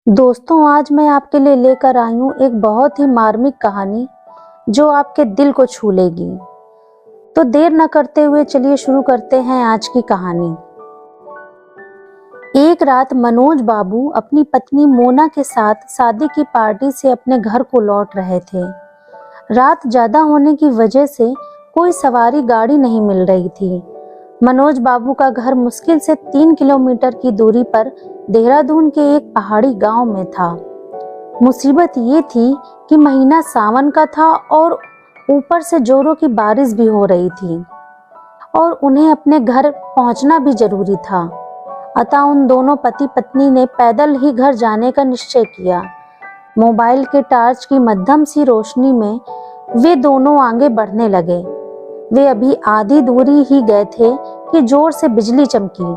दोस्तों, आज मैं आपके लिए लेकर आई हूँ एक बहुत ही मार्मिक कहानी जो आपके दिल को छू लेगी। तो देर न करते हुए चलिए शुरू करते हैं आज की कहानी। एक रात मनोज बाबू अपनी पत्नी मोना के साथ शादी की पार्टी से अपने घर को लौट रहे थे। रात ज्यादा होने की वजह से कोई सवारी गाड़ी नहीं मिल रही थी। मनोज बाबू का घर मुश्किल से 3 किलोमीटर की दूरी पर देहरादून के एक पहाड़ी गांव में था। मुसीबत ये थी कि महीना सावन का था और ऊपर से जोरों की बारिश भी हो रही थी और उन्हें अपने घर पहुंचना भी जरूरी था। अतः उन दोनों पति पत्नी ने पैदल ही घर जाने का निश्चय किया। मोबाइल के टार्च की मध्यम सी रोशनी में वे दोनों आगे बढ़ने लगे। वे अभी आधी दूरी ही गए थे कि जोर से बिजली चमकी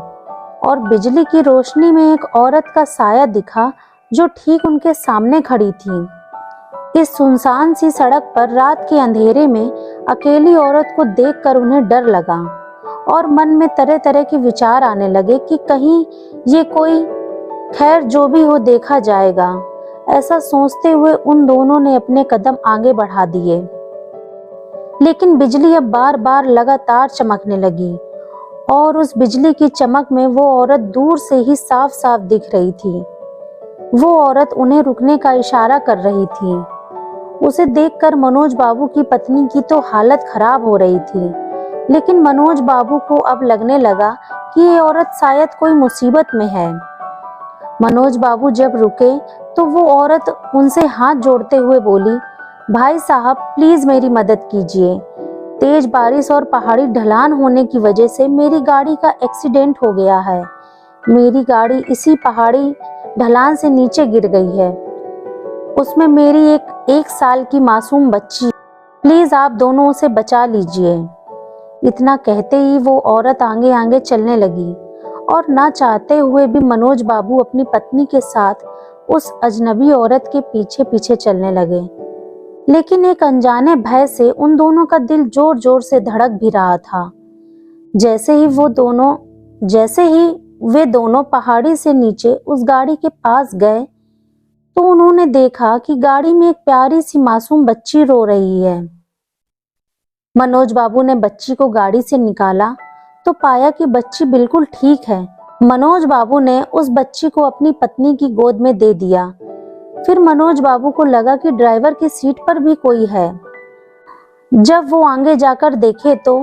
और बिजली की रोशनी में एक औरत का साया दिखा जो ठीक उनके सामने खड़ी थी। इस सुनसान सी सड़क पर रात के अंधेरे में अकेली औरत को देखकर उन्हें डर लगा और मन में तरह तरह के विचार आने लगे कि कहीं ये कोई खैर जो भी हो देखा जाएगा। ऐसा सोचते हुए उन दोनों ने अपने कदम आगे बढ़ा दिए, लेकिन बिजली अब बार बार लगातार चमकने लगी और उस बिजली की चमक में वो औरत दूर से ही साफ साफ दिख रही थी। वो औरत उन्हें रुकने का इशारा कर रही थी। उसे देखकर मनोज बाबू की पत्नी की तो हालत खराब हो रही थी, लेकिन मनोज बाबू को अब लगने लगा कि ये औरत शायद कोई मुसीबत में है। मनोज बाबू जब रुके तो वो औरत उनसे हाथ जोड़ते हुए बोली, भाई साहब प्लीज मेरी मदद कीजिए। तेज बारिश और पहाड़ी ढलान होने की वजह से मेरी गाड़ी का एक्सीडेंट हो गया है। मेरी गाड़ी इसी पहाड़ी ढलान से नीचे गिर गई है। उसमें मेरी एक साल की मासूम बच्ची, प्लीज आप दोनों उसे बचा लीजिए। इतना कहते ही वो औरत आगे आगे चलने लगी और ना चाहते हुए भी मनोज बाबू अपनी पत्नी के साथ उस अजनबी औरत के पीछे पीछे चलने लगे। लेकिन एक अनजाने भय से उन दोनों का दिल जोर जोर से धड़क भी रहा था। जैसे ही वे दोनों पहाड़ी से नीचे उस गाड़ी के पास गए तो उन्होंने देखा कि गाड़ी में एक प्यारी सी मासूम बच्ची रो रही है। मनोज बाबू ने बच्ची को गाड़ी से निकाला तो पाया कि बच्ची बिल्कुल ठीक है। मनोज बाबू ने उस बच्ची को अपनी पत्नी की गोद में दे दिया। फिर मनोज बाबू को लगा कि ड्राइवर की सीट पर भी कोई है। जब वो आगे जाकर देखे तो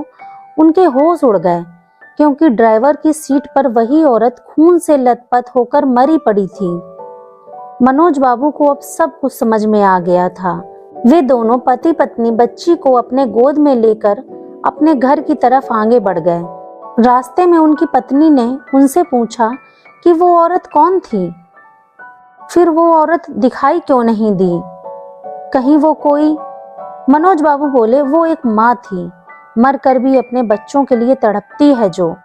उनके होश उड़ गए, क्योंकि ड्राइवर की सीट पर वही औरत खून से लथपथ होकर मरी पड़ी थी। मनोज बाबू को अब सब कुछ समझ में आ गया था। वे दोनों पति पत्नी बच्ची को अपने गोद में लेकर अपने घर की तरफ आगे बढ़ गए। रास्ते में उनकी पत्नी ने उनसे पूछा कि वो औरत कौन थी, फिर वो औरत दिखाई क्यों नहीं दी, कहीं वो कोई। मनोज बाबू बोले, वो एक माँ थी, मर कर भी अपने बच्चों के लिए तड़पती है जो,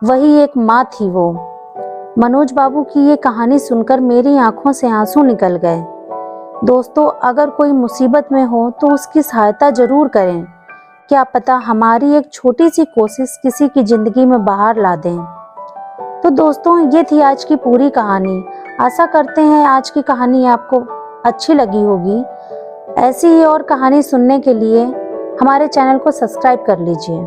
वही एक माँ थी वो। मनोज बाबू की ये कहानी सुनकर मेरी आंखों से आंसू निकल गए। दोस्तों, अगर कोई मुसीबत में हो तो उसकी सहायता जरूर करें। क्या पता हमारी एक छोटी सी कोशिश किसी की जिंदगी में बाहर ला दें। तो दोस्तों, ये थी आज की पूरी कहानी। आशा करते हैं आज की कहानी आपको अच्छी लगी होगी। ऐसी ही और कहानी सुनने के लिए हमारे चैनल को सब्सक्राइब कर लीजिए।